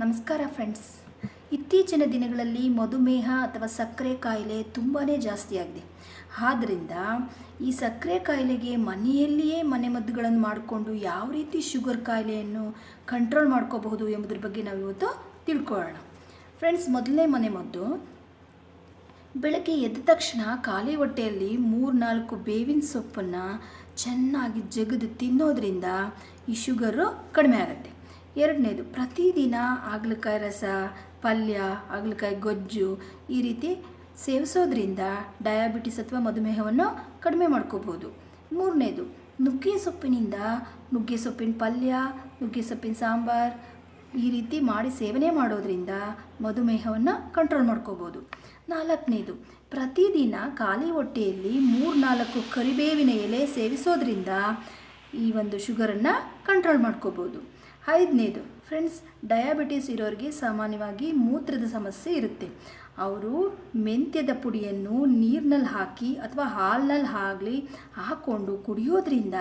ನಮಸ್ಕಾರ ಫ್ರೆಂಡ್ಸ್. ಇತ್ತೀಚಿನ ದಿನಗಳಲ್ಲಿ ಮಧುಮೇಹ ಅಥವಾ ಸಕ್ಕರೆ ಕಾಯಿಲೆ ತುಂಬಾ ಜಾಸ್ತಿಯಾಗಿದೆ. ಆದ್ದರಿಂದ ಈ ಸಕ್ಕರೆ ಕಾಯಿಲೆಗೆ ಮನೆಯಲ್ಲಿಯೇ ಮನೆಮದ್ದುಗಳನ್ನು ಮಾಡಿಕೊಂಡು ಯಾವ ರೀತಿ ಶುಗರ್ ಕಾಯಿಲೆಯನ್ನು ಕಂಟ್ರೋಲ್ ಮಾಡ್ಕೋಬಹುದು ಎಂಬುದ್ರ ಬಗ್ಗೆ ನಾವು ಇವತ್ತು ತಿಳ್ಕೊಳ್ಳೋಣ. ಫ್ರೆಂಡ್ಸ್, ಮೊದಲನೇ ಮನೆಮದ್ದು, ಬೆಳಗ್ಗೆ ಎದ್ದ ತಕ್ಷಣ ಖಾಲಿ ಹೊಟ್ಟೆಯಲ್ಲಿ 3-4 ಬೇವಿನ ಸೊಪ್ಪನ್ನು ಚೆನ್ನಾಗಿ ಜಗಿದು ತಿನ್ನೋದ್ರಿಂದ ಈ ಶುಗರು ಕಡಿಮೆ ಆಗುತ್ತೆ. ಎರಡನೇದು, ಪ್ರತಿದಿನ ಹಾಗಲಕಾಯಿ ರಸ, ಪಲ್ಯ, ಹಾಗಲಕಾಯಿ ಗೊಜ್ಜು ಈ ರೀತಿ ಸೇವಿಸೋದ್ರಿಂದ ಡಯಾಬಿಟಿಸ್ ಅಥವಾ ಮಧುಮೇಹವನ್ನು ಕಡಿಮೆ ಮಾಡ್ಕೋಬೋದು. ಮೂರನೇದು, ನುಗ್ಗೆ ಸೊಪ್ಪಿನಿಂದ ನುಗ್ಗೆ ಸೊಪ್ಪಿನ ಪಲ್ಯ, ನುಗ್ಗೆ ಸೊಪ್ಪಿನ ಸಾಂಬಾರು ಈ ರೀತಿ ಮಾಡಿ ಸೇವನೆ ಮಾಡೋದ್ರಿಂದ ಮಧುಮೇಹವನ್ನು ಕಂಟ್ರೋಲ್ ಮಾಡ್ಕೋಬೋದು. ನಾಲ್ಕನೇದು, ಪ್ರತಿದಿನ ಖಾಲಿ ಹೊಟ್ಟೆಯಲ್ಲಿ 3-4 ಕರಿಬೇವಿನ ಎಲೆ ಸೇವಿಸೋದ್ರಿಂದ ಈ ಒಂದು ಶುಗರನ್ನು ಕಂಟ್ರೋಲ್ ಮಾಡ್ಕೋಬೋದು. ಐದನೇದು, ಫ್ರೆಂಡ್ಸ್, ಡಯಾಬಿಟಿಸ್ ಇರೋರಿಗೆ ಸಾಮಾನ್ಯವಾಗಿ ಮೂತ್ರದ ಸಮಸ್ಯೆ ಇರುತ್ತೆ. ಅವರು ಮೆಂತ್ಯದ ಪುಡಿಯನ್ನು ನೀರಿನಲ್ಲಿ ಹಾಕಿ ಅಥವಾ ಹಾಲಿನಲ್ಲಿ ಆಗಲಿ ಹಾಕ್ಕೊಂಡು ಕುಡಿಯೋದ್ರಿಂದ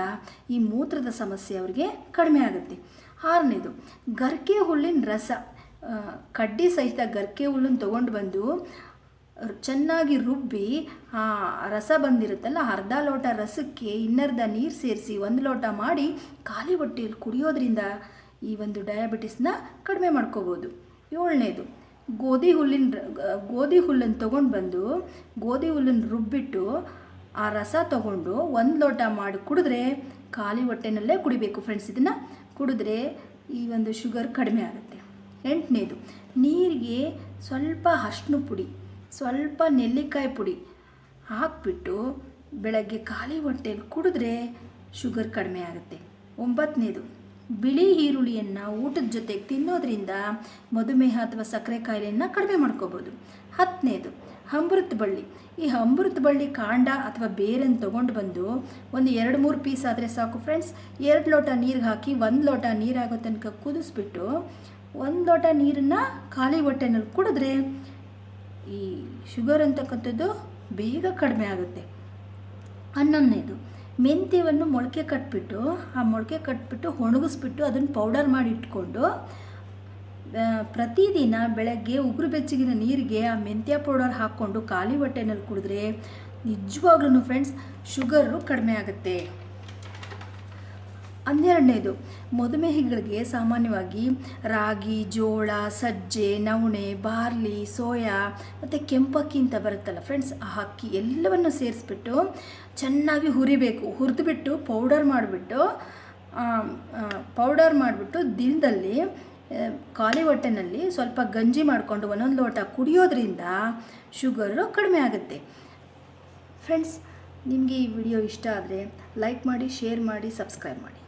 ಈ ಮೂತ್ರದ ಸಮಸ್ಯೆ ಅವರಿಗೆ ಕಡಿಮೆ ಆಗುತ್ತೆ. ಆರನೇದು, ಗರಿಕೆ ಹುಲ್ಲಿನ ರಸ, ಕಡ್ಡಿ ಸಹಿತ ಗರಿಕೆ ಹುಲ್ಲನ್ನು ತೊಗೊಂಡು ಬಂದು ಚೆನ್ನಾಗಿ ರುಬ್ಬಿ ಆ ರಸ ಬಂದಿರುತ್ತಲ್ಲ, ಅರ್ಧ ಲೋಟ ರಸಕ್ಕೆ ಇನ್ನರ್ಧ ನೀರು ಸೇರಿಸಿ 1 ಲೋಟ ಮಾಡಿ ಖಾಲಿ ಹೊಟ್ಟೆಯಲ್ಲಿ ಕುಡಿಯೋದ್ರಿಂದ ಈ ಒಂದು ಡಯಾಬಿಟಿಸ್ನ ಕಡಿಮೆ ಮಾಡ್ಕೋಬೋದು. ಏಳನೇದು, ಗೋಧಿ ಹುಲ್ಲನ್ನು ತೊಗೊಂಡು ಬಂದು ಗೋಧಿ ಹುಲ್ಲನ್ನು ರುಬ್ಬಿಟ್ಟು ಆ ರಸ ತೊಗೊಂಡು 1 ಲೋಟ ಮಾಡಿ ಕುಡಿದ್ರೆ, ಖಾಲಿ ಹೊಟ್ಟೆನಲ್ಲೇ ಕುಡಿಬೇಕು ಫ್ರೆಂಡ್ಸ್, ಇದನ್ನು ಕುಡಿದ್ರೆ ಈ ಒಂದು ಶುಗರ್ ಕಡಿಮೆ ಆಗುತ್ತೆ. ಎಂಟನೇದು, ನೀರಿಗೆ ಸ್ವಲ್ಪ ಅರಿಶಿನ ಪುಡಿ, ಸ್ವಲ್ಪ ನೆಲ್ಲಿಕಾಯಿ ಪುಡಿ ಹಾಕ್ಬಿಟ್ಟು ಬೆಳಗ್ಗೆ ಖಾಲಿ ಹೊಟ್ಟೆಯಲ್ಲಿ ಕುಡಿದ್ರೆ ಶುಗರ್ ಕಡಿಮೆ ಆಗುತ್ತೆ. ಒಂಬತ್ತನೇದು, ಬಿಳಿ ಈರುಳ್ಳಿಯನ್ನು ಊಟದ ಜೊತೆಗೆ ತಿನ್ನೋದ್ರಿಂದ ಮಧುಮೇಹ ಅಥವಾ ಸಕ್ಕರೆ ಕಾಯಿಲೆಯನ್ನು ಕಡಿಮೆ ಮಾಡ್ಕೋಬೋದು. ಹತ್ತನೇದು, ಅಮೃತ ಬಳ್ಳಿ. ಈ ಅಮೃತ ಬಳ್ಳಿ ಕಾಂಡ ಅಥವಾ ಬೇರನ್ನು ತೊಗೊಂಡು ಬಂದು ಒಂದು 2-3 ಪೀಸ್ ಆದರೆ ಸಾಕು ಫ್ರೆಂಡ್ಸ್. 2 ಲೋಟ ನೀರಿಗೆ ಹಾಕಿ 1 ಲೋಟ ನೀರಾಗೋ ತನಕ ಕುದಿಸ್ಬಿಟ್ಟು 1 ಲೋಟ ನೀರನ್ನು ಖಾಲಿ ಹೊಟ್ಟೆನಲ್ಲಿ ಕುಡಿದ್ರೆ ಈ ಶುಗರ್ ಅಂತಕ್ಕಂಥದ್ದು ಬೇಗ ಕಡಿಮೆ ಆಗುತ್ತೆ. 11ನೇದು, ಮೆಂತ್ಯವನ್ನು ಮೊಳಕೆ ಕಟ್ಬಿಟ್ಟು ಒಣಗಿಸ್ಬಿಟ್ಟು ಅದನ್ನು ಪೌಡರ್ ಮಾಡಿ ಇಟ್ಕೊಂಡು ಪ್ರತಿದಿನ ಬೆಳಗ್ಗೆ ಉಗುರು ಬೆಚ್ಚಗಿನ ನೀರಿಗೆ ಆ ಮೆಂತ್ಯ ಪೌಡರ್ ಹಾಕ್ಕೊಂಡು ಖಾಲಿ ಹೊಟ್ಟೆನಲ್ಲಿ ಕುಡಿದ್ರೆ ನಿಜವಾಗ್ಲೂ ಫ್ರೆಂಡ್ಸ್ ಶುಗರು ಕಡಿಮೆ ಆಗುತ್ತೆ. 12ನೇದು, ಮಧುಮೇಹಿಗಳಿಗೆ ಸಾಮಾನ್ಯವಾಗಿ ರಾಗಿ, ಜೋಳ, ಸಜ್ಜೆ, ನವಣೆ, ಬಾರ್ಲಿ, ಸೋಯಾ ಮತ್ತು ಕೆಂಪಕ್ಕಿ ಅಂತ ಬರುತ್ತಲ್ಲ ಫ್ರೆಂಡ್ಸ್, ಆ ಅಕ್ಕಿ ಎಲ್ಲವನ್ನು ಸೇರಿಸ್ಬಿಟ್ಟು ಚೆನ್ನಾಗಿ ಹುರಿದುಬಿಟ್ಟು ಪೌಡರ್ ಮಾಡಿಬಿಟ್ಟು ದಿನದಲ್ಲಿ ಖಾಲಿ ಹೊಟ್ಟೆನಲ್ಲಿ ಸ್ವಲ್ಪ ಗಂಜಿ ಮಾಡಿಕೊಂಡು 1 ಲೋಟ ಕುಡಿಯೋದ್ರಿಂದ ಶುಗರು ಕಡಿಮೆ ಆಗುತ್ತೆ. ಫ್ರೆಂಡ್ಸ್, ನಿಮಗೆ ಈ ವಿಡಿಯೋ ಇಷ್ಟ ಆದರೆ ಲೈಕ್ ಮಾಡಿ, ಶೇರ್ ಮಾಡಿ, ಸಬ್ಸ್ಕ್ರೈಬ್ ಮಾಡಿ.